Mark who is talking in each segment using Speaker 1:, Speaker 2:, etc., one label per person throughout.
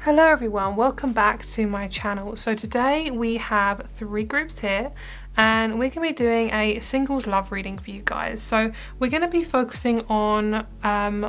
Speaker 1: Hello everyone, welcome back to my channel. So today we have 3 groups here and we're going to be doing a singles love reading for you guys. So we're going to be focusing on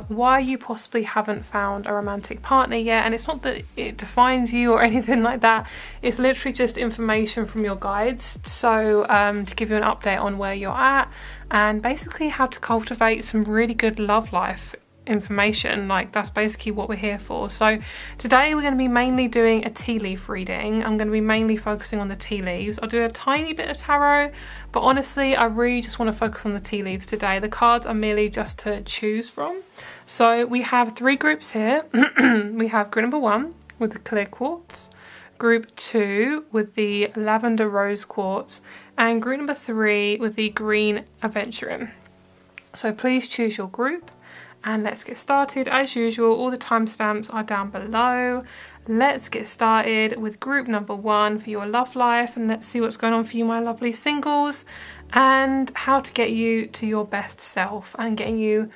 Speaker 1: why you possibly haven't found a romantic partner yet, and it's not that it defines you or anything like that. It's literally just information from your guides, so to give you an update on where you're at and basically how to cultivate some really good love life information. Like, that's basically what we're here for. So today we're going to be mainly doing a tea leaf reading. I'm going to be mainly focusing on the tea leaves. I'll do a tiny bit of tarot, but honestly I really just want to focus on the tea leaves today. The cards are merely just to choose from. So we have 3 groups here. We have group number 1 with the clear quartz, group 2 with the lavender rose quartz, and group number 3 with the green aventurine. So please choose your group and let's get started. As usual, all the timestamps are down below. Let's get started with group number 1 for your love life, and let's see what's going on for you, my lovely singles, and how to get you to your best self and getting you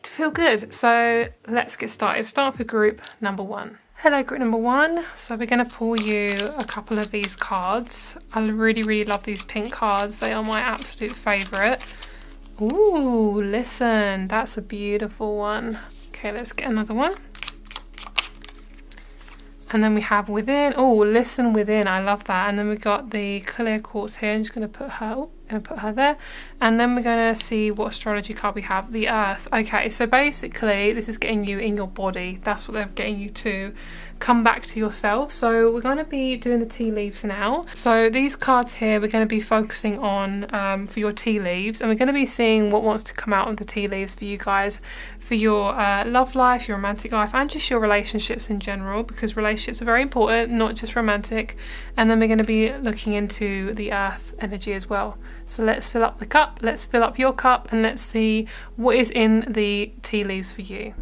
Speaker 1: to feel good. So let's get started. Start with group number 1. Hello group number 1. So we're going to pull you a couple of these cards. I really love these pink cards. They are my absolute favourite. Ooh, listen, that's a beautiful one. Okay, let's get another one. And then we have within. Oh, listen within. I love that. And then we've got the clear quartz here. I'm just going to put her there. And then we're going to see what astrology card we have. The earth. Okay, so basically this is getting you in your body. That's what they're getting you to come back to yourself. So we're going to be doing the tea leaves now. So these cards here we're going to be focusing on for your tea leaves, and we're going to be seeing what wants to come out of the tea leaves for you guys, for your love life, your romantic life, and just your relationships in general, because relationships are very important, not just romantic. And then we're going to be looking into the earth energy as well. So let's fill up the cup, let's fill up your cup, and let's see what is in the tea leaves for you.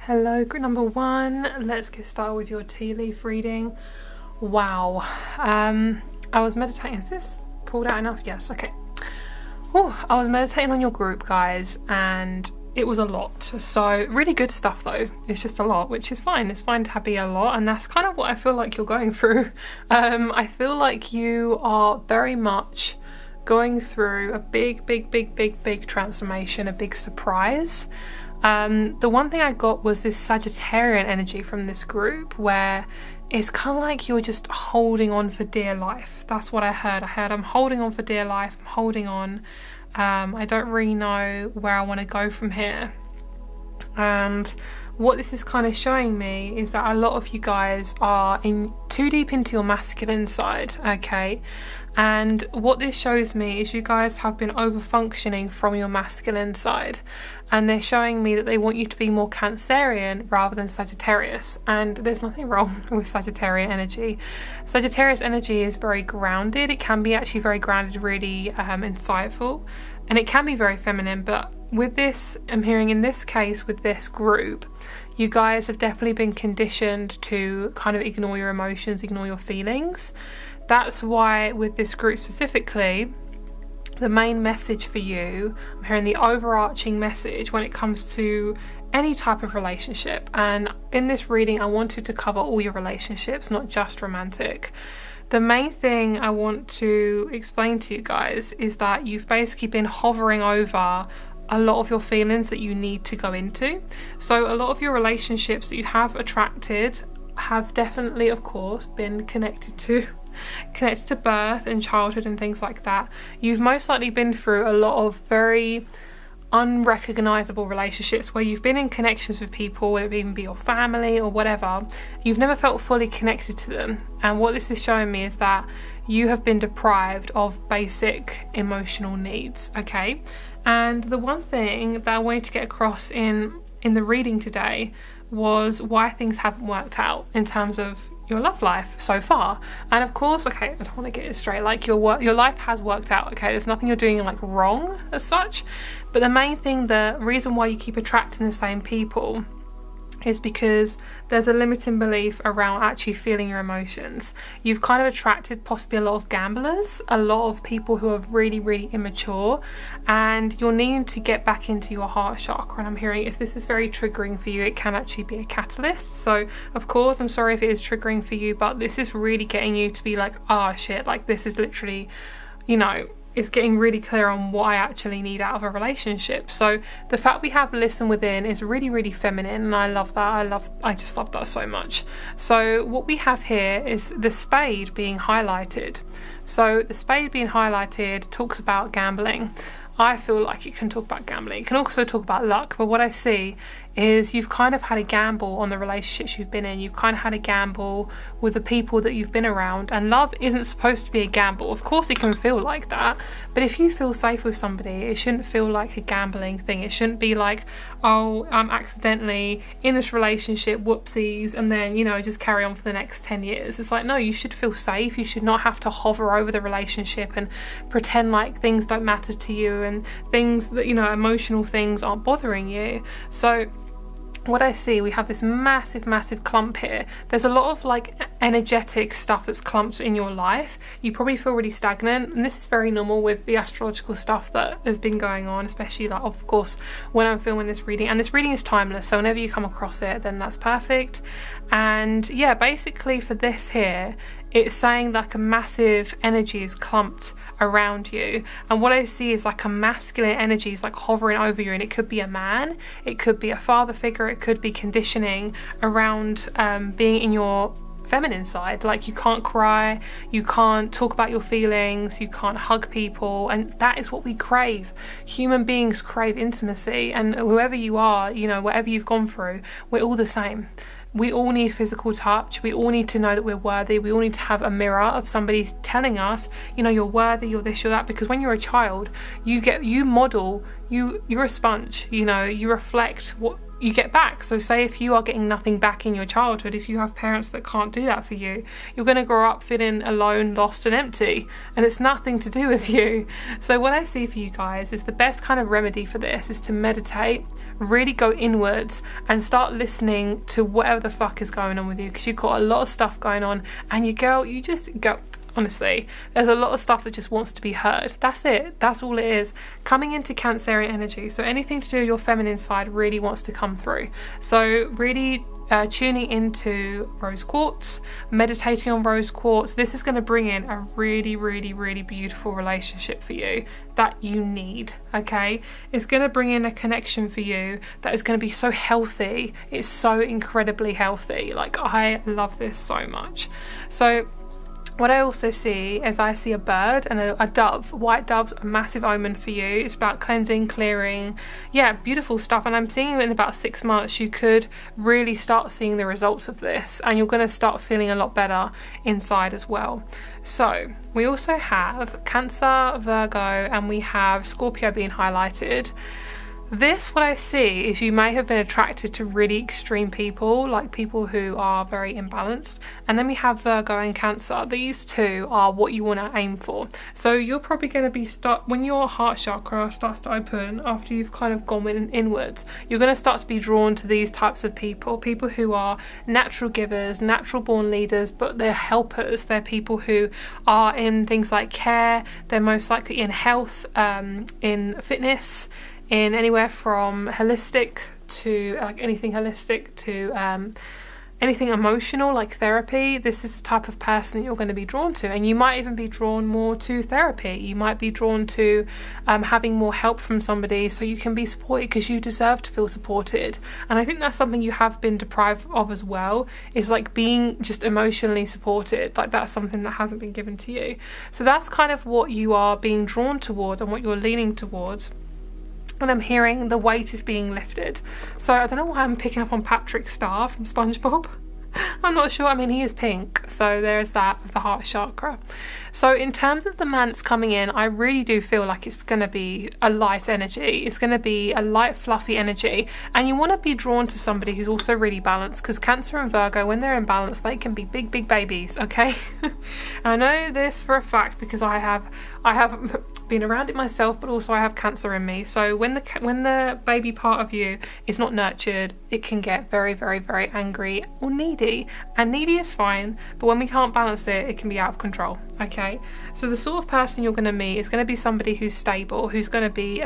Speaker 1: Hello group number 1, let's get started with your tea leaf reading. Wow, I was meditating. Is this pulled out enough? Yes, okay. Oh, I was meditating on your group, guys, and it was a lot. So really good stuff though. It's just a lot, which is fine. It's fine to be a lot, and that's kind of what I feel like you're going through. I feel like you are very much going through a big transformation, a big surprise. The one thing I got was this Sagittarian energy from this group, where it's kind of like you're just holding on for dear life. That's what I heard. I'm holding on for dear life. I'm holding on. I don't really know where I want to go from here. And what this is kind of showing me is that a lot of you guys are in too deep into your masculine side, okay? And what this shows me is you guys have been over-functioning from your masculine side, and they're showing me that they want you to be more Cancerian rather than Sagittarius. And there's nothing wrong with Sagittarian energy. Sagittarius energy is very grounded. It can be actually very grounded, really insightful, and it can be very feminine. But with this, I'm hearing in this case with this group, you guys have definitely been conditioned to kind of ignore your emotions, ignore your feelings. That's why with this group specifically, the main message for you, I'm hearing the overarching message when it comes to any type of relationship. And in this reading, I wanted to cover all your relationships, not just romantic. The main thing I want to explain to you guys is that you've basically been hovering over a lot of your feelings that you need to go into. So a lot of your relationships that you have attracted have definitely, of course, been connected to birth and childhood and things like that. You've most likely been through a lot of very unrecognizable relationships where you've been in connections with people, whether it even be your family or whatever. You've never felt fully connected to them, and what this is showing me is that you have been deprived of basic emotional needs, okay? And the one thing that I wanted to get across in the reading today was why things haven't worked out in terms of your love life so far. And of course, okay, I don't want to get it straight, like your life has worked out, okay? There's nothing you're doing like wrong as such, but the main thing, the reason why you keep attracting the same people is because there's a limiting belief around actually feeling your emotions. You've kind of attracted possibly a lot of gamblers, a lot of people who are really, really immature, and you're needing to get back into your heart chakra. And I'm hearing if this is very triggering for you, it can actually be a catalyst. So of course, I'm sorry if it is triggering for you, but this is really getting you to be like, oh shit, like this is literally, you know, it's getting really clear on what I actually need out of a relationship. So the fact we have listen within is really, really feminine, and I love that. I just love that so much. So what we have here is the spade being highlighted. So the spade being highlighted talks about gambling. I feel like it can talk about gambling. It can also talk about luck, but what I see is you've kind of had a gamble on the relationships you've been in. You've kind of had a gamble with the people that you've been around, and love isn't supposed to be a gamble. Of course it can feel like that, but if you feel safe with somebody, it shouldn't feel like a gambling thing. It shouldn't be like, oh, I'm accidentally in this relationship, whoopsies, and then, you know, just carry on for the next 10 years. It's like, no, you should feel safe. You should not have to hover over the relationship and pretend like things don't matter to you and things that, you know, emotional things aren't bothering you. So what I see, we have this massive clump here. There's a lot of like energetic stuff that's clumped in your life. You probably feel really stagnant, and this is very normal with the astrological stuff that has been going on, especially like, of course, when I'm filming this reading. And this reading is timeless, so whenever you come across it, then that's perfect. And yeah, basically for this here, it's saying like a massive energy is clumped around you, and what I see is like a masculine energy is like hovering over you, and it could be a man, it could be a father figure, it could be conditioning around being in your feminine side. Like you can't cry, you can't talk about your feelings, you can't hug people, and that is what we crave. Human beings crave intimacy, and whoever you are, you know, whatever you've gone through, we're all the same. We all need physical touch. We all need to know that we're worthy. We all need to have a mirror of somebody telling us, you know, you're worthy, you're this, you're that. Because when you're a child, you're a sponge, you know, you reflect what you get back. So say if you are getting nothing back in your childhood, if you have parents that can't do that for you, you're going to grow up feeling alone, lost and empty, and it's nothing to do with you. So what I see for you guys is the best kind of remedy for this is to meditate, really go inwards and start listening to whatever the fuck is going on with you, because you've got a lot of stuff going on, and you just go, honestly, there's a lot of stuff that just wants to be heard. That's it. That's all it is. Coming into Cancerian energy. So anything to do with your feminine side really wants to come through. So really tuning into rose quartz, meditating on rose quartz. This is going to bring in a really, really, really beautiful relationship for you that you need, okay? It's going to bring in a connection for you that is going to be so healthy. It's so incredibly healthy. Like, I love this so much. So what I also see is I see a bird and a dove. White dove's a massive omen for you. It's about cleansing, clearing, yeah, beautiful stuff. And I'm seeing in about 6 months you could really start seeing the results of this, and you're going to start feeling a lot better inside as well. So we also have Cancer, Virgo, and we have Scorpio being highlighted. This, what I see is you may have been attracted to really extreme people, like people who are very imbalanced. And then we have Virgo and Cancer. These two are what you want to aim for. So you're probably going to be when your heart chakra starts to open after you've kind of gone inwards, you're going to start to be drawn to these types of people who are natural givers, natural born leaders, but they're helpers. They're people who are in things like care. They're most likely in health, in fitness, in anywhere from holistic to like anything holistic to anything emotional, like therapy. This is the type of person that you're going to be drawn to, and you might even be drawn more to therapy. You might be drawn to having more help from somebody so you can be supported, because you deserve to feel supported. And I think that's something you have been deprived of as well, is like being just emotionally supported. Like that's something that hasn't been given to you. So that's kind of what you are being drawn towards and what you're leaning towards. And I'm hearing the weight is being lifted. So I don't know why I'm picking up on Patrick Star from SpongeBob. I'm not sure. I mean, he is pink, so there's that with the heart chakra. So in terms of the man that's coming in, I really do feel like it's going to be a light energy. It's going to be a light, fluffy energy, and you want to be drawn to somebody who's also really balanced, because Cancer and Virgo, when they're in balance, they can be big babies, okay? I know this for a fact because I have been around it myself, but also I have Cancer in me. So when the baby part of you is not nurtured, it can get very, very, very angry or needy. And needy is fine, but when we can't balance it, it can be out of control. Okay, so the sort of person you're going to meet is going to be somebody who's stable, who's going to be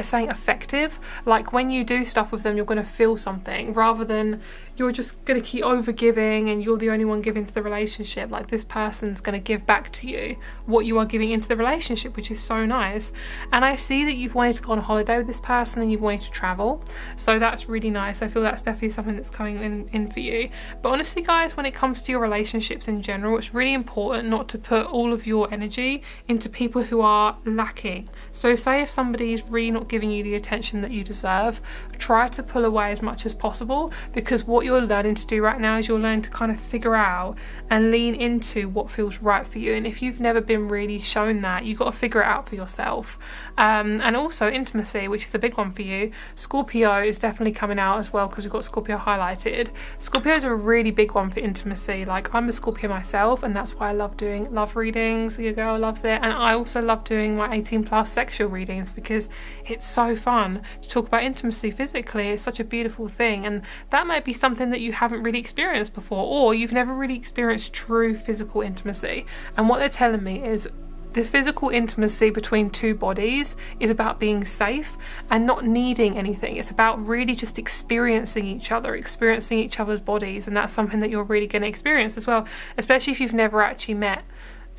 Speaker 1: saying effective. Like when you do stuff with them, you're going to feel something, rather than you're just going to keep over giving and you're the only one giving to the relationship. Like this person's going to give back to you what you are giving into the relationship, which is so nice. And I see that you've wanted to go on holiday with this person and you've wanted to travel, so that's really nice. I feel that's definitely something that's coming in for you. But honestly guys, when it comes to your relationships in general, it's really important not to put all of your energy into people who are lacking. So say if somebody is really not giving you the attention that you deserve, try to pull away as much as possible, because what you're learning to do right now is you're learning to kind of figure out and lean into what feels right for you. And if you've never been really shown that, you've got to figure it out for yourself. And also intimacy, which is a big one for you. Scorpio is definitely coming out as well, because we've got Scorpio highlighted. Scorpio is a really big one for intimacy. Like I'm a Scorpio myself, and that's why I love doing love readings. Your girl loves it. And I also love doing my 18+ sexual readings, because it's so fun to talk about intimacy physically. It's such a beautiful thing, and that might be something that you haven't really experienced before, or you've never really experienced true physical intimacy. And what they're telling me is the physical intimacy between two bodies is about being safe and not needing anything. It's about really just experiencing each other, experiencing each other's bodies, and that's something that you're really going to experience as well, especially if you've never actually met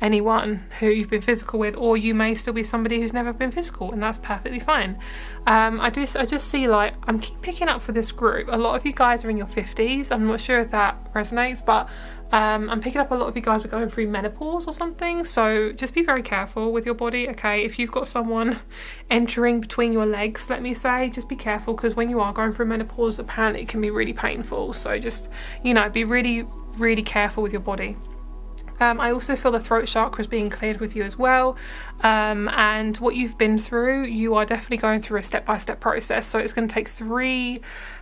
Speaker 1: anyone who you've been physical with, or you may still be somebody who's never been physical, and that's perfectly fine. I just see, like, I'm keep picking up for this group, a lot of you guys are in your 50s. I'm not sure if that resonates, but I'm picking up a lot of you guys are going through menopause or something, so just be very careful with your body, okay? If you've got someone entering between your legs, let me say, just be careful, because when you are going through menopause, apparently it can be really painful. So just, you know, be really, really careful with your body. I also feel the throat chakra is being cleared with you as well, and what you've been through, you are definitely going through a step-by-step process. So it's going to take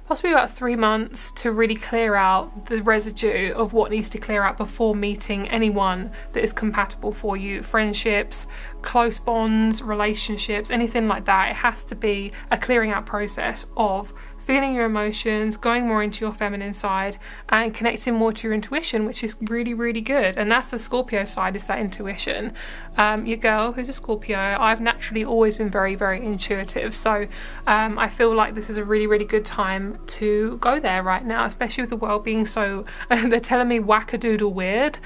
Speaker 1: possibly about 3 months to really clear out the residue of what needs to clear out before meeting anyone that is compatible for you. Friendships, close bonds, relationships, anything like that. It has to be a clearing out process of feeling your emotions, going more into your feminine side, and connecting more to your intuition, which is really, really good. And that's the Scorpio side, is that intuition. Your girl, who's a Scorpio, I've naturally always been very, very intuitive. So I feel like this is a really, really good time to go there right now, especially with the world being so, they're telling me wackadoodle weird,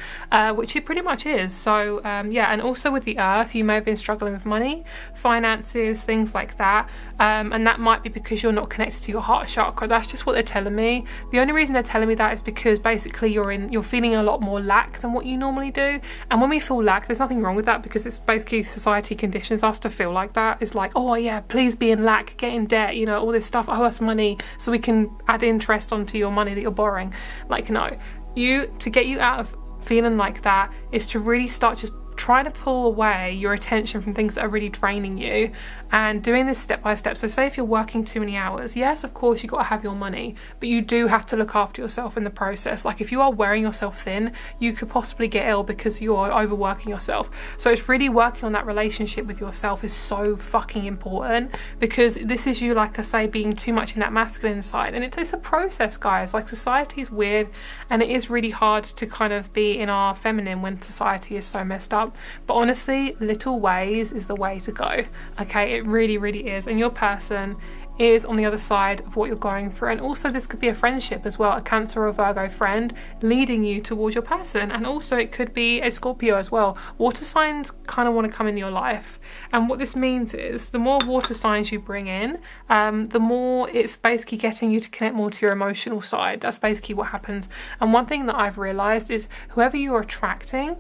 Speaker 1: which it pretty much is. So yeah, and also with the earth, you may have been struggling with money, finances, things like that. And that might be because you're not connected to your heart chakra. That's just what they're telling me. The only reason they're telling me that is because basically you're feeling a lot more lack than what you normally do. And when we feel lack, there's nothing wrong with that, because it's basically society conditions us to feel like that. It's like, oh yeah, please be in lack, get in debt, you know, all this stuff, owe us money so we can add interest onto your money that you're borrowing. Like, no, to get you out of feeling like that is to really start just trying to pull away your attention from things that are really draining you, and doing this step by step. So say if you're working too many hours, yes, of course you got to have your money, but you do have to look after yourself in the process. Like if you are wearing yourself thin, you could possibly get ill because you're overworking yourself. So it's really working on that relationship with yourself is so fucking important, because this is you, like I say, being too much in that masculine side, and it's a process, guys. Like society is weird, and it is really hard to kind of be in our feminine when society is so messed up. But honestly, little ways is the way to go, okay? It really, really is. And your person is on the other side of what you're going through. And also this could be a friendship as well, a Cancer or Virgo friend leading you towards your person. And also it could be a Scorpio as well. Water signs kind of want to come in your life, and what this means is the more water signs you bring in, the more it's basically getting you to connect more to your emotional side. That's basically what happens. And one thing that I've realized is whoever you're attracting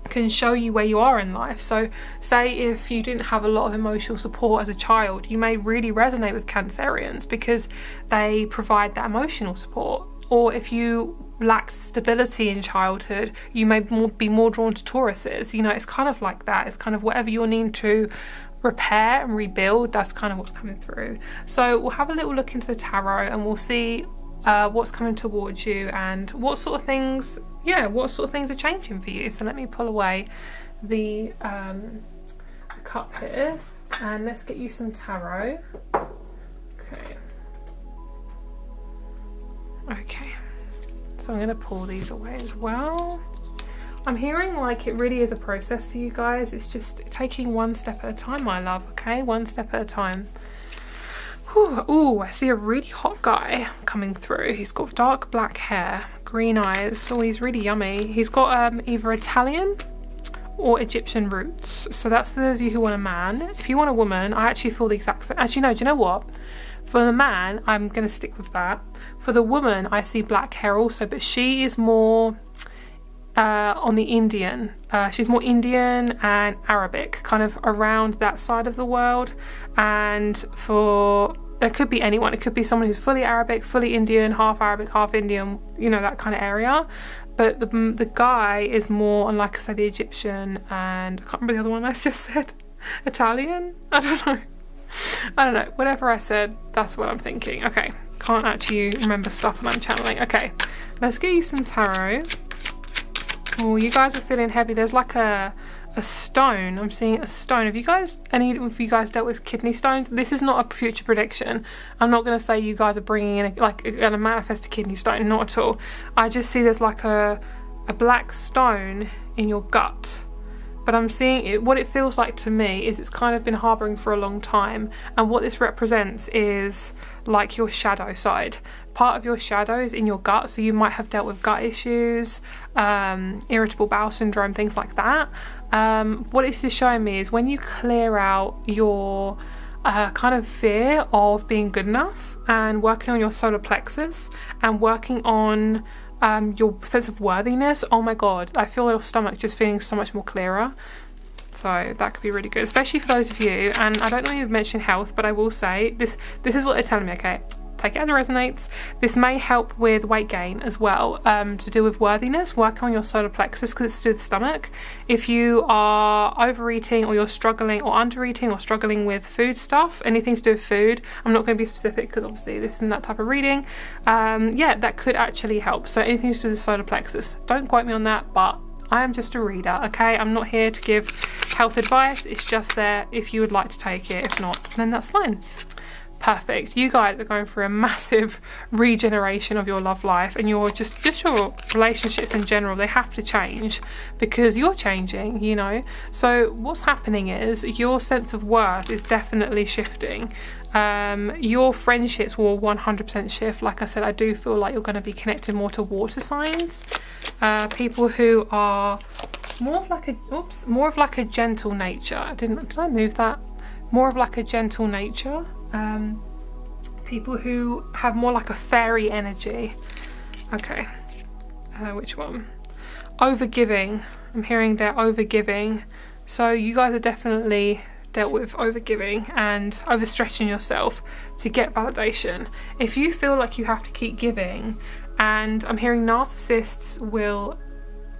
Speaker 1: can show you where you are in life. So say if you didn't have a lot of emotional support as a child, you may really resonate with Cancerians because they provide that emotional support. Or if you lacked stability in childhood, you may be more drawn to Tauruses. You know, it's kind of like that. It's kind of whatever you're needing to repair and rebuild, that's kind of what's coming through. So we'll have a little look into the tarot and we'll see what's coming towards you and what sort of things are changing for you. So let me pull away the cup here, and let's get you some tarot. Okay. Okay. So I'm going to pull these away as well. I'm hearing like it really is a process for you guys. It's just taking one step at a time, my love, okay? One step at a time. Ooh, I see a really hot guy coming through. He's got dark black hair, green eyes. Oh, he's really yummy. He's got either Italian or Egyptian roots. So that's for those of you who want a man. If you want a woman, I actually feel the exact same. Actually, no, do you know what? For the man, I'm going to stick with that. For the woman, I see black hair also, but she is more on the Indian. She's more Indian and Arabic, kind of around that side of the world. And for, it could be anyone. It could be someone who's fully Arabic, fully Indian, half Arabic, half Indian, you know, that kind of area. But the guy is more on, like I said, the Egyptian, and I can't remember the other one I just said. Italian? I don't know. Whatever I said, that's what I'm thinking. Okay, can't actually remember stuff when I'm channeling. Okay, let's get you some tarot. Oh, you guys are feeling heavy. There's like a stone. I'm seeing a stone. Have you guys, any of you guys dealt with kidney stones? This is not a future prediction. I'm not going to say you guys are bringing in going to manifest a kidney stone. Not at all. I just see there's like a black stone in your gut. But I'm seeing it, what it feels like to me is it's kind of been harboring for a long time, and what this represents is like your shadow side. Part of your shadow is in your gut, so you might have dealt with gut issues, irritable bowel syndrome, things like that. What it's just showing me is when you clear out your kind of fear of being good enough, and working on your solar plexus, and working on your sense of worthiness, oh my god, I feel your stomach just feeling so much more clearer. So that could be really good, especially for those of you, and I don't know if you've mentioned health, but I will say this is what they're telling me, okay? Take it as it resonates. This may help with weight gain as well, to do with worthiness. Work on your solar plexus because it's to do with the stomach. If you are overeating, or you're struggling, or undereating, or struggling with food stuff, anything to do with food, I'm not going to be specific because obviously this isn't that type of reading. Yeah, that could actually help. So anything to do with the solar plexus. Don't quote me on that, but I am just a reader, okay? I'm not here to give health advice. It's just there if you would like to take it. If not, then that's fine. Perfect. You guys are going through a massive regeneration of your love life, and your just your relationships in general, they have to change because you're changing, you know. So what's happening is your sense of worth is definitely shifting. Your friendships will 100% shift. Like I said, I do feel like you're going to be connected more to water signs, people who are more of like a gentle nature. Did I move that? More of like a gentle nature. People who have more like a fairy energy. Okay, which one? Overgiving. I'm hearing they're overgiving. So you guys are definitely dealt with overgiving and overstretching yourself to get validation. If you feel like you have to keep giving, and I'm hearing narcissists will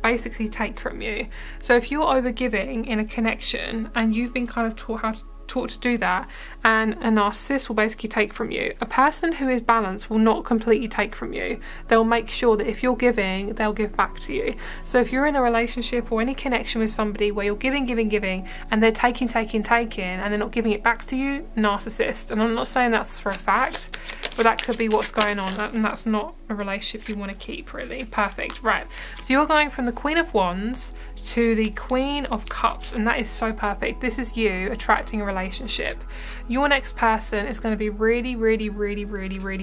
Speaker 1: basically take from you. So if you're overgiving in a connection and you've been kind of taught to do that, and a narcissist will basically take from you, a person who is balanced will not completely take from you. They'll make sure that if you're giving, they'll give back to you. So if you're in a relationship or any connection with somebody where you're giving, and they're taking, and they're not giving it back to you, narcissist. And I'm not saying that's for a fact, but that could be what's going on, and that's not a relationship you want to keep, really. Perfect. Right, so you're going from the Queen of Wands to the Queen of Cups, and that is so perfect. This is you attracting a relationship. Your next person is going to be really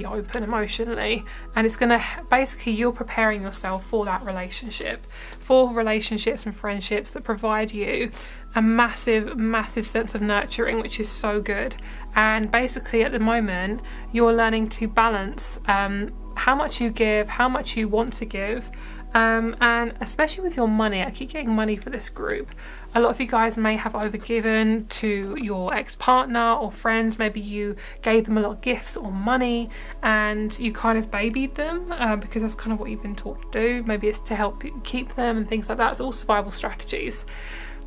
Speaker 1: open emotionally, and it's going to basically, you're preparing yourself for that relationship, for relationships and friendships that provide you a massive sense of nurturing, which is so good. And basically at the moment you're learning to balance how much you give, how much you want to give, and especially with your money. I keep getting money for this group. A lot of you guys may have overgiven to your ex-partner or friends. Maybe you gave them a lot of gifts or money and you kind of babied them because that's kind of what you've been taught to do. Maybe it's to help you keep them and things like that. It's all survival strategies.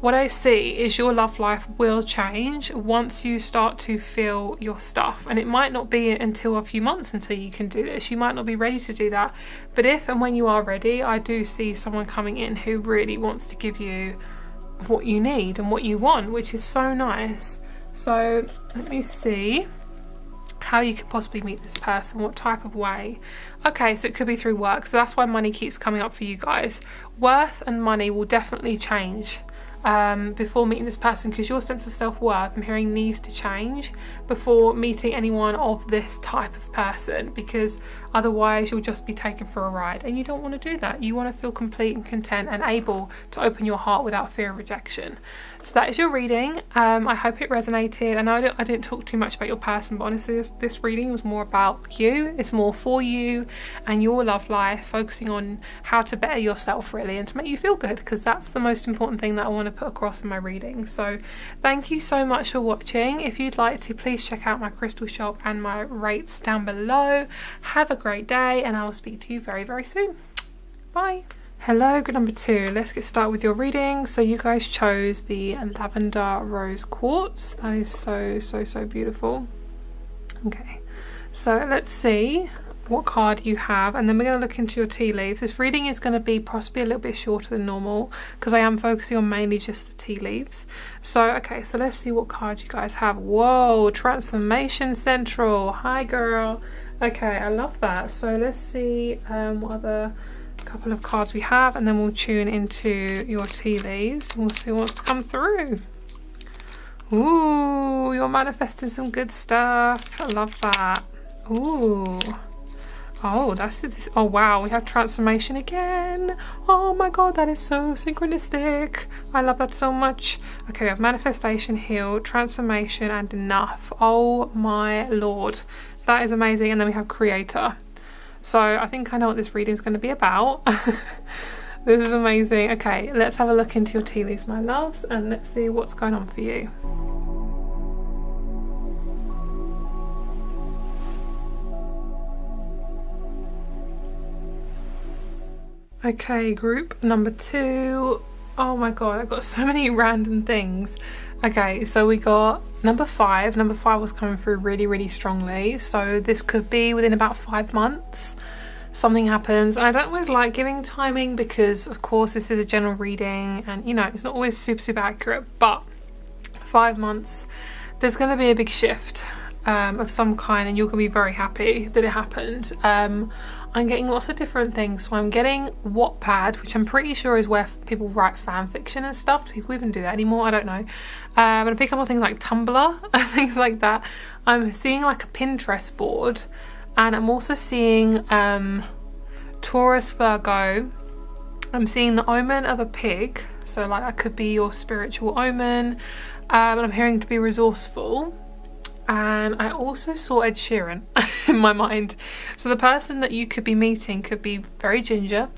Speaker 1: What I see is your love life will change once you start to feel your stuff, and it might not be until a few months until you can do this. You might not be ready to do that, but if and when you are ready, I do see someone coming in who really wants to give you what you need and what you want, which is so nice. So let me see how you could possibly meet this person, what type of way. Okay, so it could be through work, so that's why money keeps coming up for you guys. Worth and money will definitely change before meeting this person, because your sense of self-worth, I'm hearing, needs to change before meeting anyone of this type of person, because otherwise you'll just be taken for a ride, and you don't want to do that. You want to feel complete and content and able to open your heart without fear of rejection. So that is your reading. I hope it resonated. I know I didn't talk too much about your person, but honestly this reading was more about you. It's more for you and your love life, focusing on how to better yourself really, and to make you feel good, because that's the most important thing that I want to put across in my reading. So thank you so much for watching. If you'd like to, please check out my crystal shop and my rates down below. Have a great day, and I will speak to you very, very soon. Bye. Hello, group number 2. Let's get started with your reading. So you guys chose the lavender rose quartz. That is so beautiful. Okay, so let's see what card you have, and then we're going to look into your tea leaves. This reading is going to be possibly a little bit shorter than normal, because I am focusing on mainly just the tea leaves. So okay, so let's see what card you guys have. Whoa, Transformation Central. Hi girl. Okay, I love that. So let's see what other couple of cards we have, and then we'll tune into your tea leaves and we'll see what's come through. Ooh, you're manifesting some good stuff. I love that. Ooh. Oh, that's this. Oh wow, we have transformation again. Oh my god, that is so synchronistic. I love that so much. Okay, we have manifestation, heal, transformation, and enough. Oh my lord, that is amazing. And then we have creator. So I think I know what this reading is going to be about. This is amazing. Okay, let's have a look into your tea leaves, my loves, and let's see what's going on for you. Okay, group number 2. Oh my god, I've got so many random things. Okay, so we got number 5. Number 5 was coming through really strongly. So this could be within about 5 months. Something happens. And I don't always like giving timing, because of course this is a general reading and you know, it's not always super accurate, but 5 months, there's going to be a big shift of some kind, and you're going to be very happy that it happened. I'm getting lots of different things. So I'm getting Wattpad, which I'm pretty sure is where people write fan fiction and stuff. Do people even do that anymore? I don't know. But I pick up on things like Tumblr, things like that. I'm seeing like a Pinterest board, and I'm also seeing Taurus, Virgo. I'm seeing the omen of a pig, so like that could be your spiritual omen. And I'm hearing to be resourceful. And I also saw Ed Sheeran in my mind. So the person that you could be meeting could be very ginger,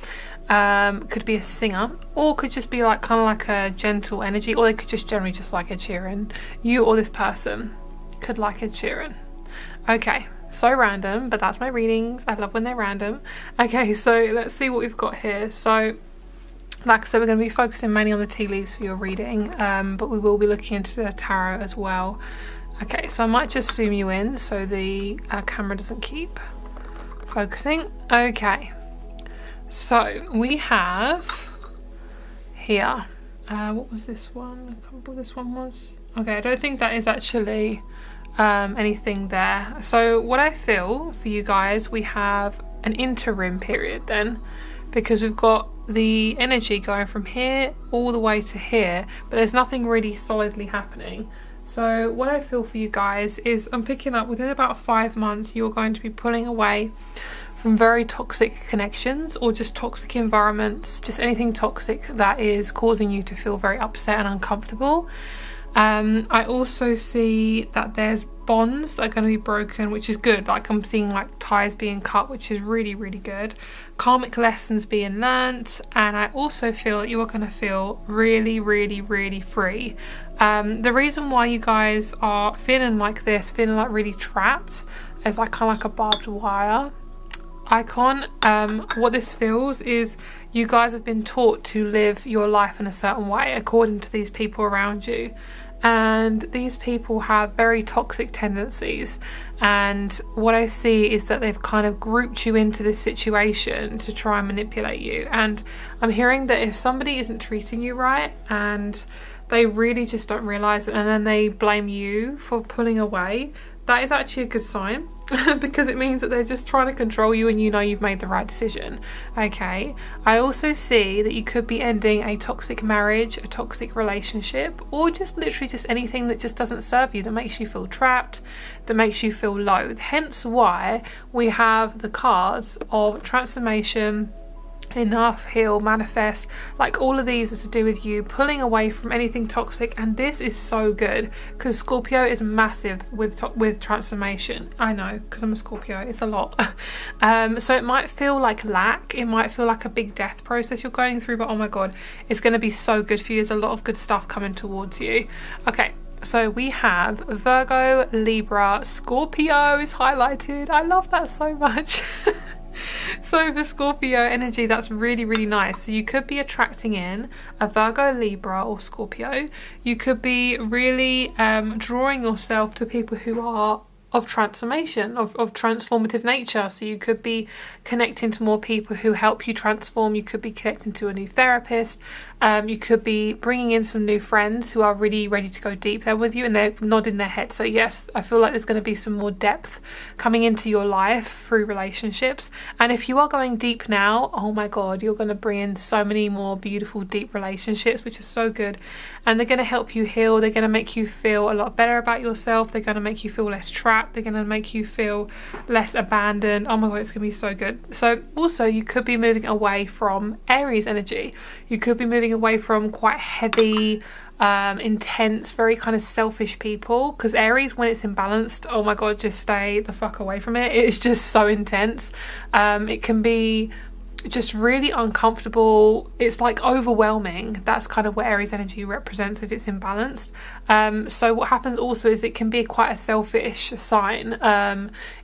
Speaker 1: could be a singer, or could just be like kind of like a gentle energy, or they could just generally just like Ed Sheeran. You or this person could like Ed Sheeran. Okay, so random, but that's my readings. I love when they're random. Okay, so let's see what we've got here. So like I said, we're going to be focusing mainly on the tea leaves for your reading, but we will be looking into the tarot as well. Okay, so I might just zoom you in so the camera doesn't keep focusing. Okay, so we have here, what was this one? I can't remember what this one was. Okay, I don't think that is actually anything there. So what I feel for you guys, we have an interim period then, because we've got the energy going from here all the way to here, but there's nothing really solidly happening. So what I feel for you guys is I'm picking up within about 5 months you're going to be pulling away from very toxic connections, or just toxic environments, just anything toxic that is causing you to feel very upset and uncomfortable. I also see that there's bonds that are going to be broken, which is good. Like I'm seeing like ties being cut, which is really good. Karmic lessons being learnt, and I also feel that you are going to feel really free. The reason why you guys are feeling like this, feeling like really trapped, is like kind of like a barbed wire icon. What this feels is you guys have been taught to live your life in a certain way according to these people around you, and these people have very toxic tendencies, and what I see is that they've kind of grouped you into this situation to try and manipulate you. And I'm hearing that if somebody isn't treating you right and they really just don't realize it, and then they blame you for pulling away, that is actually a good sign because it means that they're just trying to control you, and you know you've made the right decision. Okay, I also see that you could be ending a toxic marriage, a toxic relationship, or just literally just anything that just doesn't serve you, that makes you feel trapped, that makes you feel low. Hence why we have the cards of transformation, enough, heal, manifest. Like, all of these are to do with you pulling away from anything toxic, and this is so good because Scorpio is massive with transformation. I know, because I'm a Scorpio, it's a lot. So it might feel like lack, it might feel like a big death process you're going through, but oh my god, it's going to be so good for you. There's a lot of good stuff coming towards you. Okay, so we have Virgo, Libra, Scorpio is highlighted. I love that so much. So for Scorpio energy, that's really, really nice. So you could be attracting in a Virgo, Libra or Scorpio. You could be really drawing yourself to people who are of transformation, of transformative nature. So you could be connecting to more people who help you transform. You could be connecting to a new therapist. You could be bringing in some new friends who are really ready to go deep there with you, and they're nodding their head. So yes, I feel like there's going to be some more depth coming into your life through relationships. And if you are going deep now, oh my god, you're going to bring in so many more beautiful deep relationships, which is so good. And they're going to help you heal. They're going to make you feel a lot better about yourself. They're going to make you feel less trapped. They're going to make you feel less abandoned. Oh my god, it's going to be so good. So also you could be moving away from Aries energy. You could be moving away from quite heavy, intense, very kind of selfish people, because Aries, when it's imbalanced, oh my god, just stay the fuck away from it. It's just so intense. It can be just really uncomfortable. It's like overwhelming. That's kind of what Aries energy represents if it's imbalanced. So what happens also is it can be quite a selfish sign.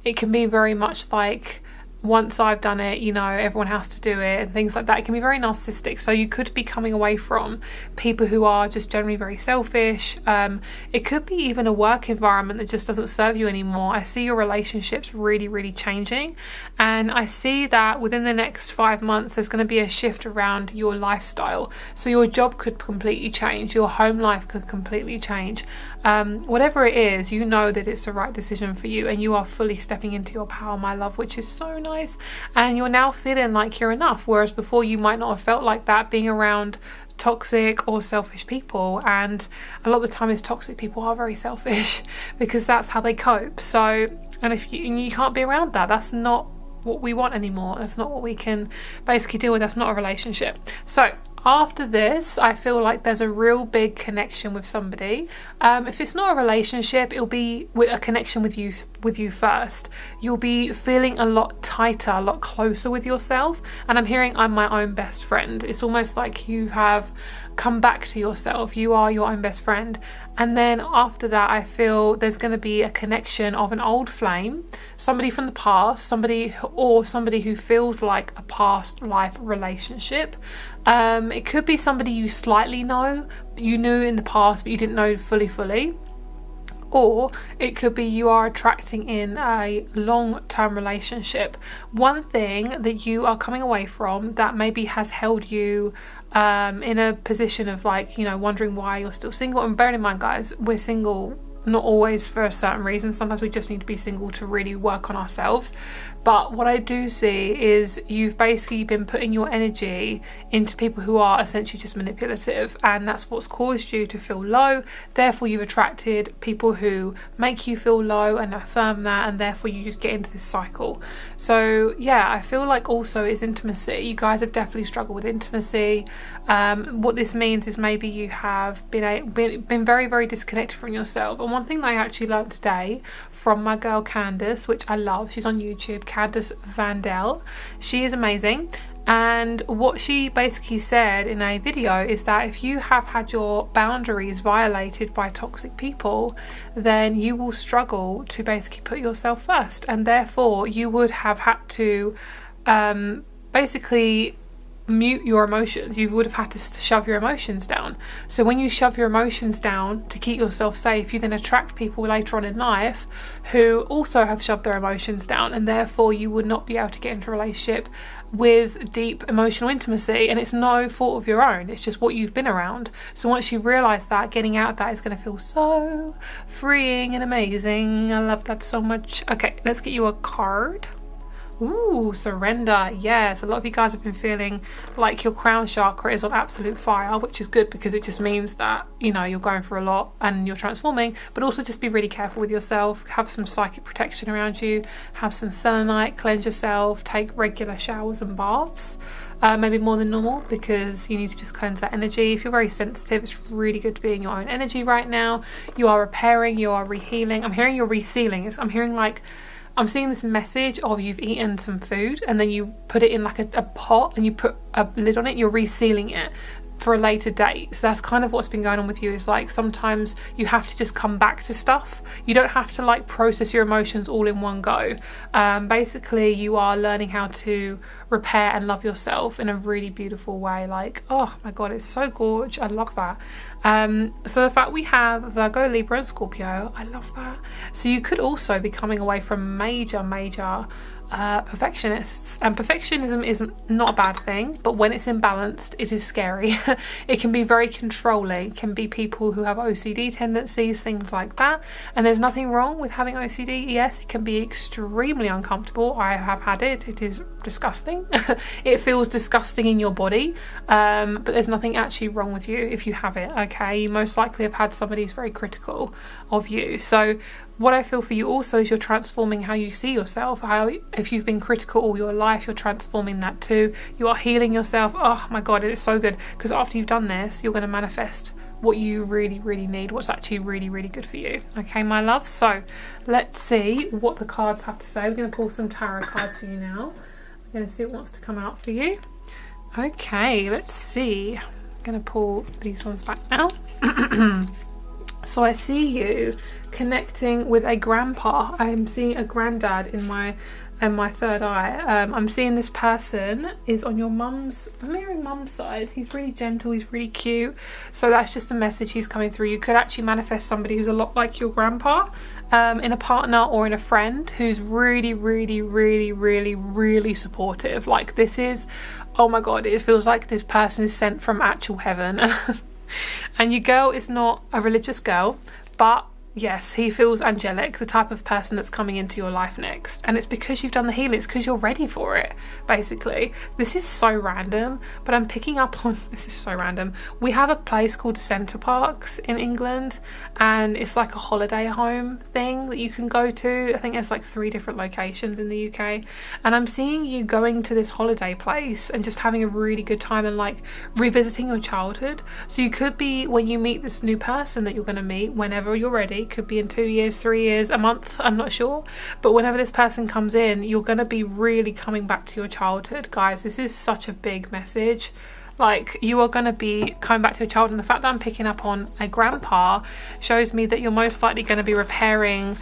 Speaker 1: It can be very much like, once I've done it, you know, everyone has to do it and things like that. It can be very narcissistic. So you could be coming away from people who are just generally very selfish. It could be even a work environment that just doesn't serve you anymore. I see your relationships really, really changing. And I see that within the next 5 months, there's going to be a shift around your lifestyle. So your job could completely change. Your home life could completely change. Whatever it is, you know that it's the right decision for you, and you are fully stepping into your power, my love, which is so nice. And you're now feeling like you're enough, whereas before you might not have felt like that, being around toxic or selfish people. And a lot of the time is toxic people are very selfish because that's how they cope. So, and if you can't be around that, that's not what we want anymore. That's not what we can basically deal with. That's not a relationship. So after this, I feel like there's a real big connection with somebody. If it's not a relationship, it'll be with a connection with you first. You'll be feeling a lot tighter, a lot closer with yourself. And I'm hearing I'm my own best friend. It's almost like you have come back to yourself. You are your own best friend. And then after that, I feel there's going to be a connection of an old flame, somebody from the past, somebody who feels like a past life relationship. It could be somebody you slightly know, you knew in the past, but you didn't know fully. Or it could be you are attracting in a long-term relationship. One thing that you are coming away from that maybe has held you in a position of, like, you know, wondering why you're still single. And bearing in mind, guys, we're single not always for a certain reason. Sometimes we just need to be single to really work on ourselves. But what I do see is you've basically been putting your energy into people who are essentially just manipulative, and that's what's caused you to feel low. Therefore you've attracted people who make you feel low and affirm that, and therefore you just get into this cycle. So yeah, I feel like also is intimacy. You guys have definitely struggled with intimacy. What this means is maybe you have been very, very disconnected from yourself. And one thing that I actually learned today from my girl Candice, which I love, she's on YouTube, Candice Vandel. She is amazing. And what she basically said in a video is that if you have had your boundaries violated by toxic people, then you will struggle to basically put yourself first, and therefore you would have had to basically mute your emotions. You would have had to shove your emotions down. So when you shove your emotions down to keep yourself safe, you then attract people later on in life who also have shoved their emotions down, and therefore you would not be able to get into a relationship with deep emotional intimacy. And it's no fault of your own, it's just what you've been around. So once you realise that, getting out of that is going to feel so freeing and amazing. I love that so much. Okay, let's get you a card. Ooh, surrender. Yes, a lot of you guys have been feeling like your crown chakra is on absolute fire, which is good because it just means that, you know, you're going through a lot and you're transforming. But also just be really careful with yourself. Have some psychic protection around you. Have some selenite. Cleanse yourself. Take regular showers and baths. Maybe more than normal, because you need to just cleanse that energy. If you're very sensitive, it's really good to be in your own energy right now. You are repairing. You are rehealing. I'm hearing you're resealing. I'm hearing like, I'm seeing this message of you've eaten some food and then you put it in like a pot and you put a lid on it, you're resealing it for a later date. So that's kind of what's been going on with you, is like sometimes you have to just come back to stuff. You don't have to like process your emotions all in one go. Basically you are learning how to repair and love yourself in a really beautiful way. Like, oh my god, it's so gorgeous. I love that. So the fact we have Virgo, Libra and Scorpio, I love that. So you could also be coming away from major perfectionists, and perfectionism isn't not a bad thing, but when it's imbalanced it is scary. It can be very controlling. It can be people who have OCD tendencies, things like that, and there's nothing wrong with having OCD. Yes, it can be extremely uncomfortable. I have had it. It is disgusting. It feels disgusting in your body, but there's nothing actually wrong with you if you have it. Okay, you most likely have had somebody who's very critical of you. So what I feel for you also is you're transforming how you see yourself. How, if you've been critical all your life, you're transforming that too. You are healing yourself. Oh my god, it is so good, because after you've done this, you're going to manifest what you really need, what's actually really good for you. Okay, my love. So let's see what the cards have to say. We're going to pull some tarot cards for you now. We're going to see what wants to come out for you. Okay, let's see. I'm going to pull these ones back now. So I see you connecting with a grandpa. I'm seeing a granddad in my third eye. I'm seeing this person is on your mum's, I'm hearing mum's side. He's really gentle, he's really cute. So that's just a message he's coming through. You could actually manifest somebody who's a lot like your grandpa, in a partner or in a friend who's really supportive. Like, this is, oh my god, it feels like this person is sent from actual heaven. And your girl is not a religious girl, but yes, he feels angelic, the type of person that's coming into your life next. And it's because you've done the healing, it's because you're ready for it, basically. This is so random, but I'm picking up on, this is so random. We have a place called Center Parcs in England, and it's like a holiday home thing that you can go to. I think there's like 3 different locations in the UK. And I'm seeing you going to this holiday place and just having a really good time and like revisiting your childhood. So you could be, when you meet this new person that you're going to meet, whenever you're ready, could be in 2 years, 3 years, a month, I'm not sure, but whenever this person comes in, you're going to be really coming back to your childhood. Guys, this is such a big message. Like, you are going to be coming back to your childhood, and the fact that I'm picking up on a grandpa shows me that you're most likely going to be repairing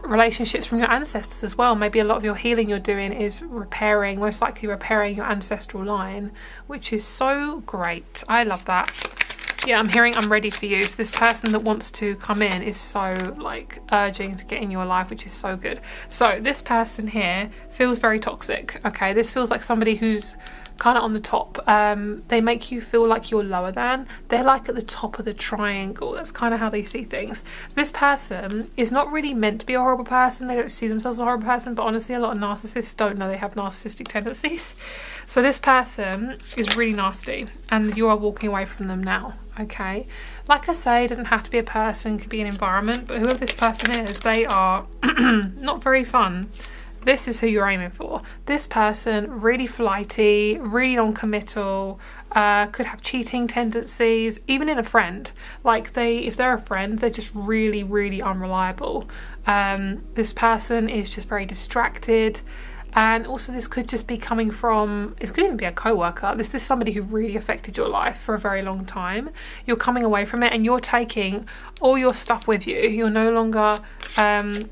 Speaker 1: relationships from your ancestors as well. Maybe a lot of your healing you're doing is repairing, most likely repairing your ancestral line, which is so great. I love that. Yeah, I'm hearing I'm ready for you. So this person that wants to come in is so like urging to get in your life, which is so good. So this person here feels very toxic. Okay, this feels like somebody who's kind of on the top. They make you feel like you're lower than. They're like at the top of the triangle. That's kind of how they see things. This person is not really meant to be a horrible person. They don't see themselves as a horrible person, but honestly a lot of narcissists don't know they have narcissistic tendencies. So this person is really nasty, and you are walking away from them now. Okay, like I say, it doesn't have to be a person, it could be an environment, but whoever this person is, they are not very fun. This is who you're aiming for. This person, really flighty, really non-committal, could have cheating tendencies, even in a friend. Like, if they're a friend, they're just really unreliable. This person is just very distracted. And also this could just be coming from, it could even be a co-worker. This is somebody who really affected your life for a very long time. You're coming away from it and you're taking all your stuff with you. You're no longer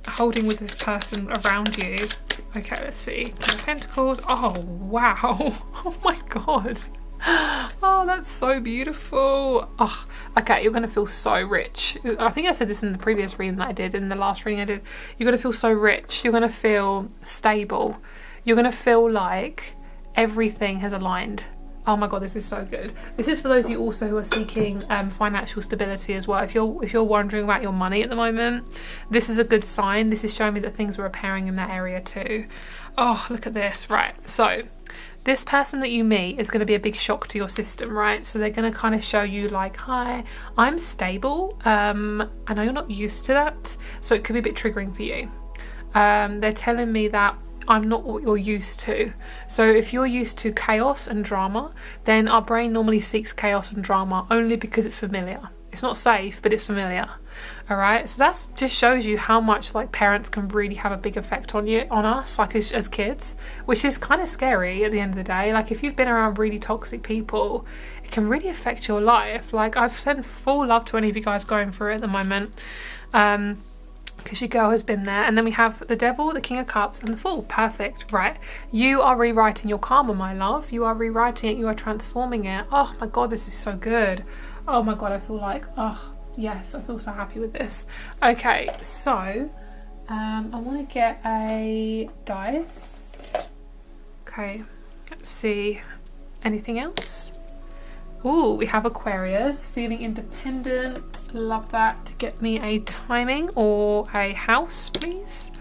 Speaker 1: holding with this person around you. Okay, let's see. Ten of Pentacles. Oh, wow. Oh my God. Oh, that's so beautiful. Oh, okay, you're gonna feel so rich. I think I said this in the previous reading that I did, in the last reading I did. You're gonna feel so rich. You're gonna feel stable. You're gonna feel like everything has aligned. Oh my God, this is so good. This is for those of you also who are seeking financial stability as well. If you're wondering about your money at the moment, this is a good sign. This is showing me that things are repairing in that area too. Oh, look at this. Right, so this person that you meet is going to be a big shock to your system, right? So they're going to kind of show you like, hi, I'm stable. I know you're not used to that, so it could be a bit triggering for you. They're telling me that I'm not what you're used to. So if you're used to chaos and drama, then our brain normally seeks chaos and drama only because it's familiar. It's not safe, but it's familiar. All right, so that just shows you how much like parents can really have a big effect on us, like as kids, which is kind of scary at the end of the day. Like if you've been around really toxic people, it can really affect your life. Like I've sent full love to any of you guys going through it at the moment, because your girl has been there. And then we have the Devil, the King of Cups, and the Fool. Perfect, right? You are rewriting your karma, my love. You are rewriting it. You are transforming it. Oh my God, this is so good. Oh my God, I feel like, oh yes, I feel so happy with this. Okay, so I want to get a dice. Okay, let's see. Anything else? Ooh, we have Aquarius, feeling independent. Love that. Get me a timing or a house, please.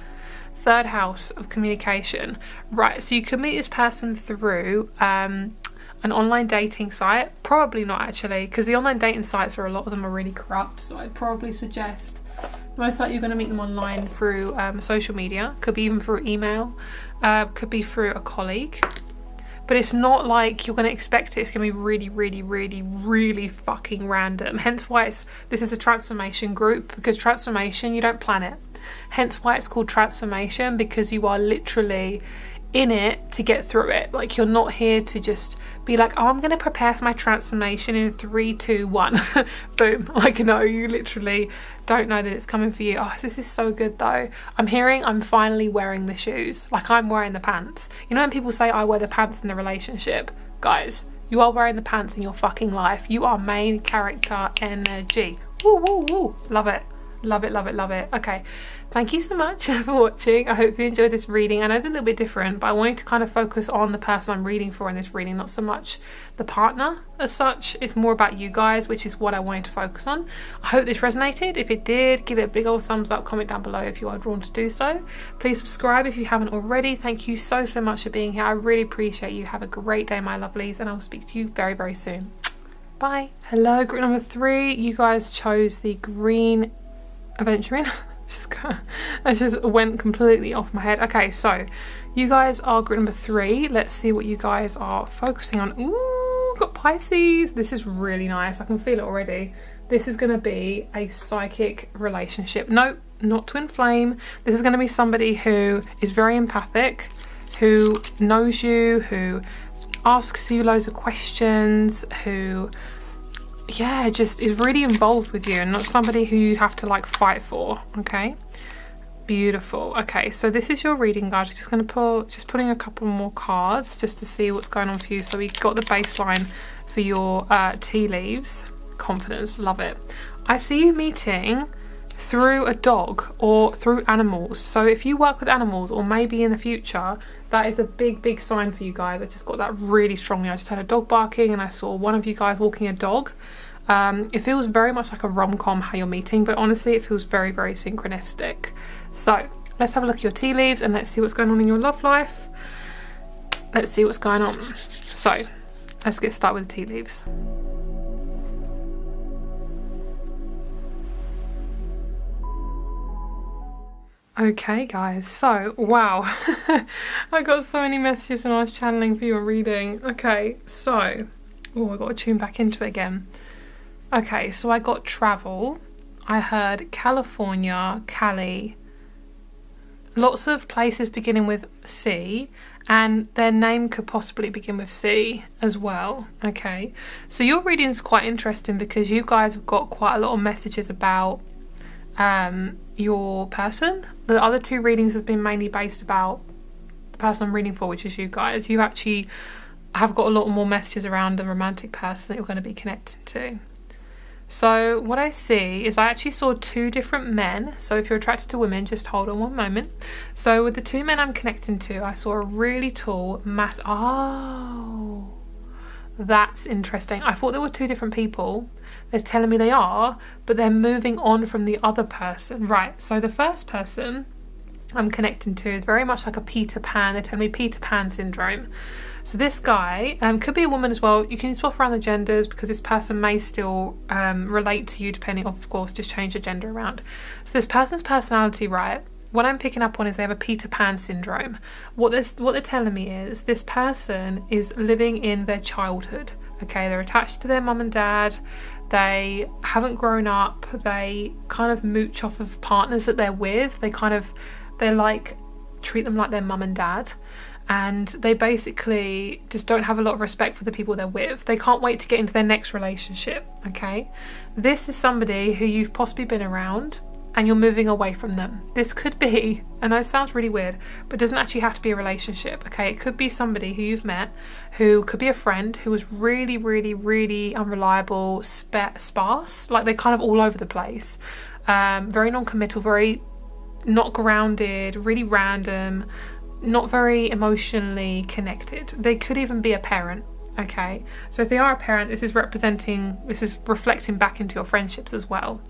Speaker 1: Third house of communication. Right, so you can meet this person through an online dating site. Probably not actually, because the online dating sites a lot of them are really corrupt, so I'd probably suggest most likely you're going to meet them online through social media. Could be even through email, could be through a colleague, but it's not like you're going to expect it. It's going to be really, really, really, really fucking random. Hence why this is a transformation group, because transformation, you don't plan it. Hence why it's called transformation, because you are literally in it to get through it. Like you're not here to just be like, oh, I'm gonna prepare for my transformation in 3, 2, 1 boom. Like no, you literally don't know that it's coming for you. Oh, this is so good though. I'm hearing I'm finally wearing the shoes, like I'm wearing the pants. You know when people say I wear the pants in the relationship, guys, you are wearing the pants in your fucking life. You are main character energy. Woo woo woo. Love it. Love it, love it, love it. Okay, thank you so much for watching. I hope you enjoyed this reading. I know it's a little bit different, but I wanted to kind of focus on the person I'm reading for in this reading, not so much the partner as such. It's more about you guys, which is what I wanted to focus on. I hope this resonated. If it did, give it a big old thumbs up, comment down below if you are drawn to do so. Please subscribe if you haven't already. Thank you so much for being here. I really appreciate you. Have a great day, my lovelies, and I'll speak to you very, very soon. Bye. Hello, group number 3. You guys chose the green adventuring. That just went completely off my head. Okay, so you guys are group number 3. Let's see what you guys are focusing on. Ooh, got Pisces. This is really nice. I can feel it already. This is going to be a psychic relationship. No, not twin flame. This is going to be somebody who is very empathic, who knows you, who asks you loads of questions, who yeah, just is really involved with you and not somebody who you have to like fight for. Okay, beautiful. Okay, so this is your reading, guys. We're just going to putting a couple more cards just to see what's going on for you. So we got the baseline for your tea leaves. Confidence, love it. I see you meeting through a dog or through animals. So if you work with animals, or maybe in the future, that is a big sign for you guys. I just got that really strongly. I just had a dog barking and I saw one of you guys walking a dog. It feels very much like a rom-com how you're meeting, but honestly it feels very, very synchronistic. So let's have a look at your tea leaves and let's see what's going on in your love life. Let's see what's going on. So let's get started with the tea leaves. Okay guys, so wow, I got so many messages when I was channeling for your reading. Okay, so, oh, I got to tune back into it again. Okay, so I got travel, I heard California, Cali, lots of places beginning with C, and their name could possibly begin with C as well. Okay, so your reading is quite interesting because you guys have got quite a lot of messages about your person. The other two readings have been mainly based about the person I'm reading for, which is you guys. You actually have got a lot more messages around the romantic person that you're going to be connecting to. So what I see is I actually saw two different men. So if you're attracted to women, just hold on one moment. So with the two men I'm connecting to, I saw a really tall, oh, that's interesting. I thought there were two different people. They're telling me they are, but they're moving on from the other person. Right, so the first person I'm connecting to is very much like a Peter Pan. They're telling me Peter Pan syndrome. So this guy could be a woman as well. You can swap around the genders because this person may still relate to you, depending, of course, just change the gender around. So this person's personality, right, what I'm picking up on is they have a Peter Pan syndrome. What they're telling me is this person is living in their childhood. Okay, they're attached to their mum and dad. They haven't grown up. They kind of mooch off of partners that they're with. They like treat them like their mum and dad. And they basically just don't have a lot of respect for the people they're with. They can't wait to get into their next relationship, okay? This is somebody who you've possibly been around and you're moving away from them. This could be, and it sounds really weird, but it doesn't actually have to be a relationship, okay? It could be somebody who you've met, who could be a friend, who was really, really, really unreliable, sparse, like they're kind of all over the place. Very non-committal, very not grounded, really random, not very emotionally connected. They could even be a parent, okay? So if they are a parent, this is reflecting back into your friendships as well.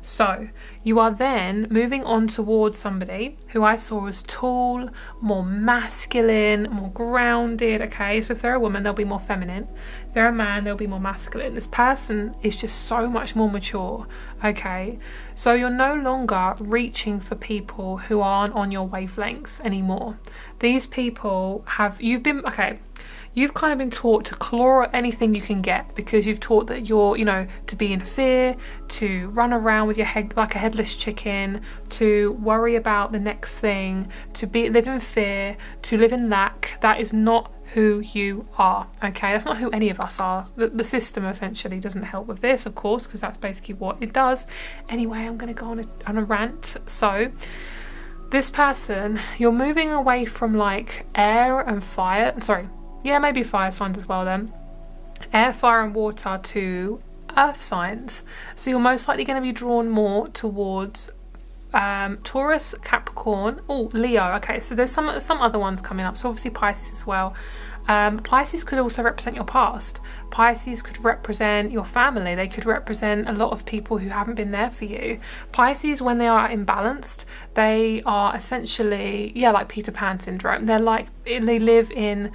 Speaker 1: So you are then moving on towards somebody who I saw as tall, more masculine, more grounded, okay? So if they're a woman, they'll be more feminine. If they're a man, they'll be more masculine. This person is just so much more mature, okay? So you're no longer reaching for people who aren't on your wavelength anymore. These people you've kind of been taught to claw at anything you can get because you've taught that you're, to be in fear, to run around with your head like a headless chicken, to worry about the next thing, to live in fear, to live in lack. That is not who you are, okay? That's not who any of us are. The system essentially doesn't help with this, of course, because that's basically what it does. Anyway, I'm going to go on a rant. So this person, you're moving away from like air and fire, maybe fire signs as well then. Air, fire and water to earth signs. So you're most likely going to be drawn more towards Taurus, Capricorn, Leo. Okay, so there's some other ones coming up. So obviously Pisces as well. Pisces could also represent your past. Pisces could represent your family. They could represent a lot of people who haven't been there for you. Pisces, when they are imbalanced, they are essentially, like Peter Pan syndrome. They live in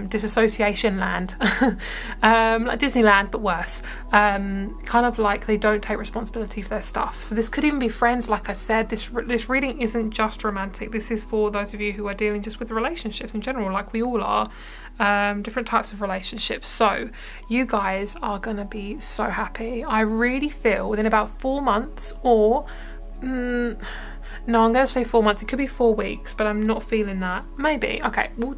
Speaker 1: disassociation land, like Disneyland, but worse. Kind of like they don't take responsibility for their stuff. So this could even be friends. Like I said, this reading isn't just romantic. This is for those of you who are dealing just with relationships in general, like we all are. Different types of relationships. So you guys are gonna be so happy. I really feel within about 4 months, or no, I'm gonna say 4 months. It could be 4 weeks, but I'm not feeling that. Maybe. Okay, we'll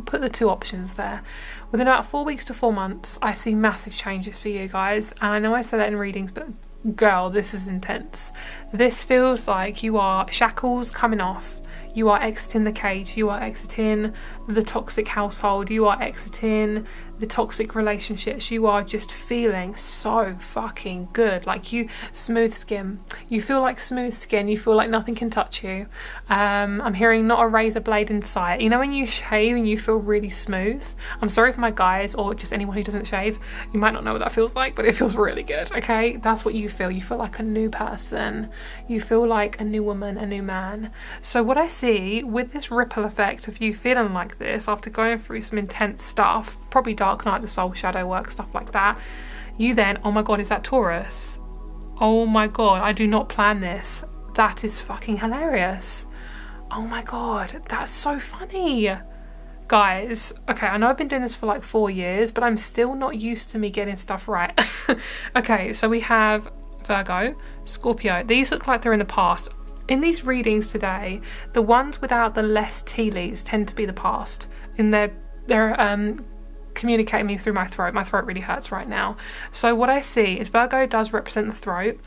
Speaker 1: put the two options there. Within about 4 weeks to 4 months, I see massive changes for you guys. And I know I say that in readings, but girl, this is intense. This feels like you are shackles coming off. You are exiting the cage. You are exiting the toxic household. You are exiting the toxic relationships. You are just feeling so fucking good. Like smooth skin. You feel like smooth skin. You feel like nothing can touch you. I'm hearing not a razor blade in sight. You know when you shave and you feel really smooth? I'm sorry for my guys or just anyone who doesn't shave. You might not know what that feels like, but it feels really good, okay? That's what you feel. You feel like a new person. You feel like a new woman, a new man. So what I see with this ripple effect of you feeling like this after going through some intense stuff, probably Dark Night, the soul shadow work, stuff like that, you then, oh my god, is that Taurus? Oh my god, I do not plan this. That is fucking hilarious. Oh my god, that's so funny. Guys, okay, I know I've been doing this for like 4 years, but I'm still not used to me getting stuff right. Okay, so we have Virgo, Scorpio. These look like they're in the past. in these readings today, the ones without the less tea leaves tend to be the past. In their communicating me through my throat. My throat really hurts right now. So what I see is Virgo does represent the throat.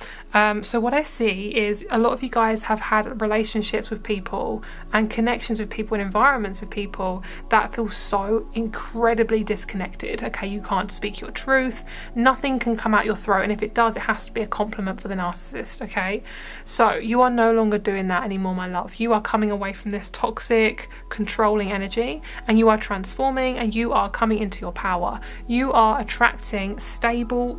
Speaker 1: So what I see is a lot of you guys have had relationships with people and connections with people and environments with people that feel so incredibly disconnected. Okay, you can't speak your truth. Nothing can come out your throat, and if it does, it has to be a compliment for the narcissist. Okay, so you are no longer doing that anymore, my love. You are coming away from this toxic, controlling energy, and you are transforming, and you are coming into your power. You are attracting stable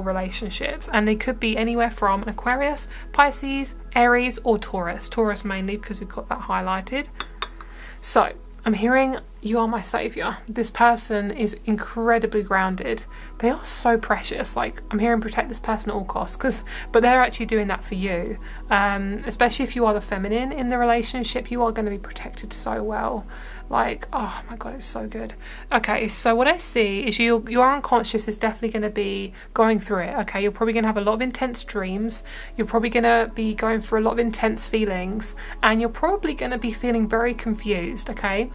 Speaker 1: relationships, and they could be anywhere from an Aquarius, Pisces, Aries, or Taurus. Taurus mainly because we've got that highlighted. So I'm hearing you are my savior. This person is incredibly grounded. They are so precious. Like, I'm hearing protect this person at all costs, but they're actually doing that for you. Especially if you are the feminine in the relationship, you are going to be protected so well. Like, oh my god, it's so good. Okay, so what I see is your unconscious is definitely going to be going through it. Okay, you're probably going to have a lot of intense dreams. You're probably going to be going through a lot of intense feelings, and you're probably going to be feeling very confused. Okay,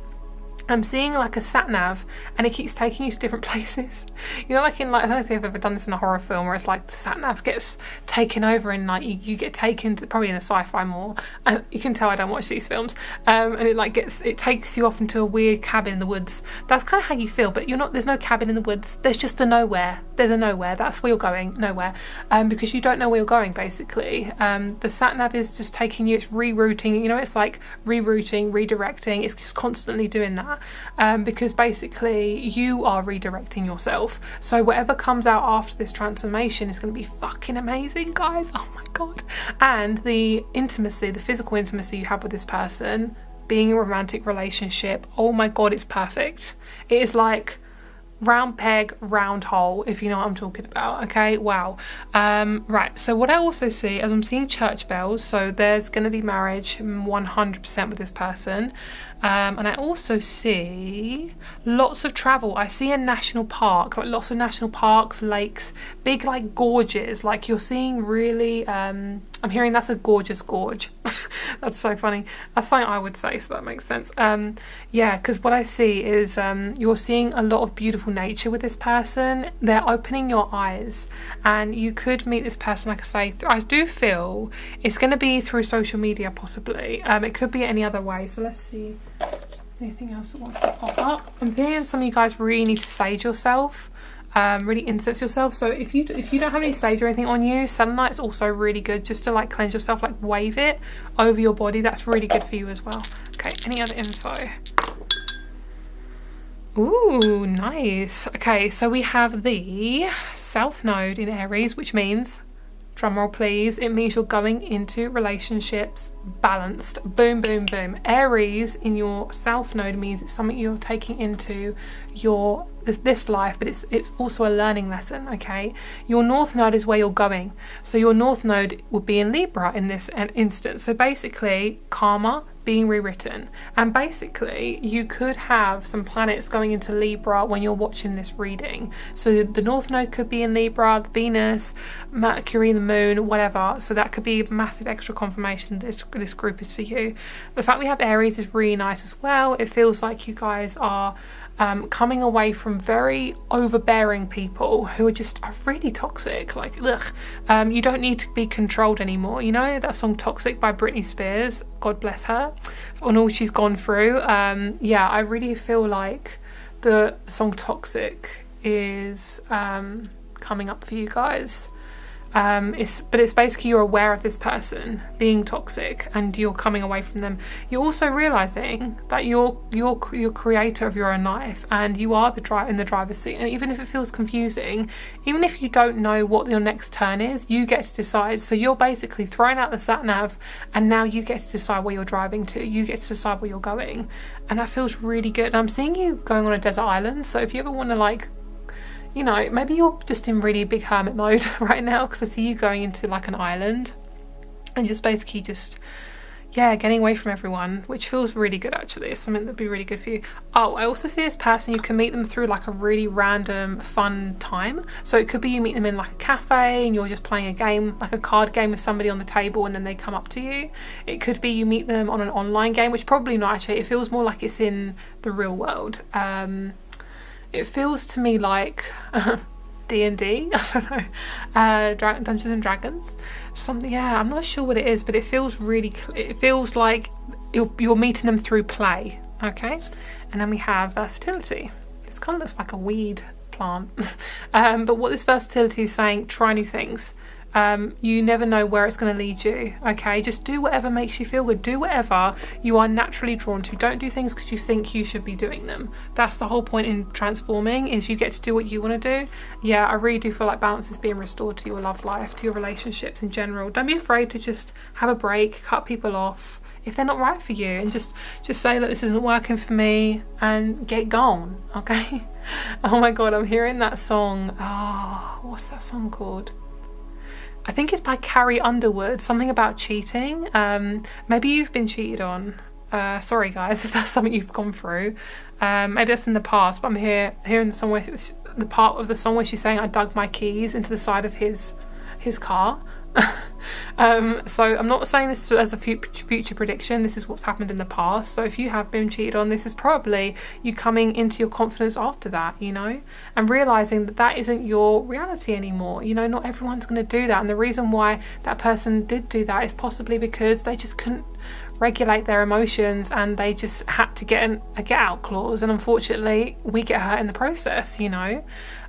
Speaker 1: I'm seeing like a sat nav, and it keeps taking you to different places. You know, like in, like, I don't know if they've ever done this in a horror film where it's like the sat nav gets taken over, and like you get taken to, probably in a sci-fi more, and you can tell I don't watch these films, and it takes you off into a weird cabin in the woods. That's kind of how you feel, but you're not. There's no cabin in the woods. There's just a nowhere. There's a nowhere. That's where you're going. Nowhere. Because you don't know where you're going, basically. The sat nav is just taking you. It's rerouting. You know, it's like rerouting, redirecting. It's just constantly doing that. Because basically you are redirecting yourself. So whatever comes out after this transformation is going to be fucking amazing, guys. Oh my god. And the intimacy, the physical intimacy you have with this person, being in a romantic relationship, oh my god, it's perfect. It is like round peg, round hole, if you know what I'm talking about. Okay, wow. Right, so what I also see is I'm seeing church bells, so there's going to be marriage 100% with this person. And I also see lots of travel. I see a national park, like lots of national parks, lakes, big like gorges. Like you're seeing really, I'm hearing that's a gorgeous gorge. That's so funny. That's something I would say, so that makes sense. Yeah, because what I see is you're seeing a lot of beautiful nature with this person. They're opening your eyes, and you could meet this person, like I say, I do feel it's going to be through social media possibly. It could be any other way, so let's see. Anything else that wants to pop up? I'm feeling some of you guys really need to sage yourself, really incense yourself. So if you don't have any sage or anything on you, selenite's also really good, just to like cleanse yourself, like wave it over your body. That's really good for you as well. Okay, any other info? Ooh, nice. Okay, so we have the South Node in Aries, which means, drumroll please, it means you're going into relationships balanced. Boom, boom, boom. Aries in your South Node means it's something you're taking into your this life, but it's also a learning lesson. Okay, your North Node is where you're going, so your North Node would be in Libra in this instance. So basically karma being rewritten, and basically you could have some planets going into Libra when you're watching this reading. So the North Node could be in Libra, Venus, Mercury, the Moon, whatever. So that could be massive extra confirmation that this group is for you. The fact we have Aries is really nice as well. It feels like you guys are coming away from very overbearing people who are just really toxic. Like, ugh. You don't need to be controlled anymore. You know that song Toxic by Britney Spears, God bless her, on all she's gone through. Yeah, I really feel like the song Toxic is coming up for you guys. But it's basically you're aware of this person being toxic and you're coming away from them. You're also realizing that you're creator of your own life, and you are in the driver's seat. And even if it feels confusing, even if you don't know what your next turn is, you get to decide. So you're basically throwing out the sat nav, and now you get to decide where you're driving to. You get to decide where you're going, and that feels really good. And I'm seeing you going on a desert island. So if you ever want to, like, you know, maybe you're just in really big hermit mode right now, because I see you going into like an island and just basically just, yeah, getting away from everyone, which feels really good actually. It's something that'd be really good for you. Oh, I also see this person, you can meet them through like a really random fun time. So it could be you meet them in like a cafe and you're just playing a game, like a card game with somebody on the table, and then they come up to you. It could be you meet them on an online game, which probably not actually. It feels more like it's in the real world. It feels to me like D&D, I don't know, Dungeons and Dragons, something. Yeah, I'm not sure what it is, but it feels really, it feels like you're meeting them through play. Okay, and then we have versatility. This kind of looks like a weed plant, but what this versatility is saying, try new things. You never know where it's going to lead you. Okay, just do whatever makes you feel good. Do whatever you are naturally drawn to. Don't do things because you think you should be doing them. That's the whole point in transforming, is you get to do what you want to do. Yeah, I really do feel like balance is being restored to your love life, to your relationships in general. Don't be afraid to just have a break, cut people off if they're not right for you, and just say that this isn't working for me and get gone. Okay. Oh my god, I'm hearing that song. Oh, what's that song called? I think it's by Carrie Underwood, something about cheating. Maybe you've been cheated on. Sorry guys if that's something you've gone through. Maybe that's in the past, but I'm hearing the song where the part of the song where she's saying I dug my keys into the side of his car. So I'm not saying this as a future prediction. This is what's happened in the past. So if you have been cheated on, this is probably you coming into your confidence after that, you know, and realizing that that isn't your reality anymore. You know, not everyone's going to do that, and the reason why that person did do that is possibly because they just couldn't regulate their emotions and they just had to get a get out clause, and unfortunately we get hurt in the process, you know.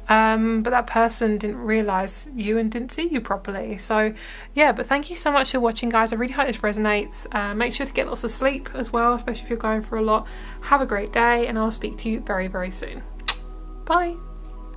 Speaker 1: But that person didn't realise you and didn't see you properly. So yeah, but thank you so much for watching guys. I really hope this resonates. Make sure to get lots of sleep as well, especially if you're going through a lot. Have a great day, and I'll speak to you very, very soon. Bye.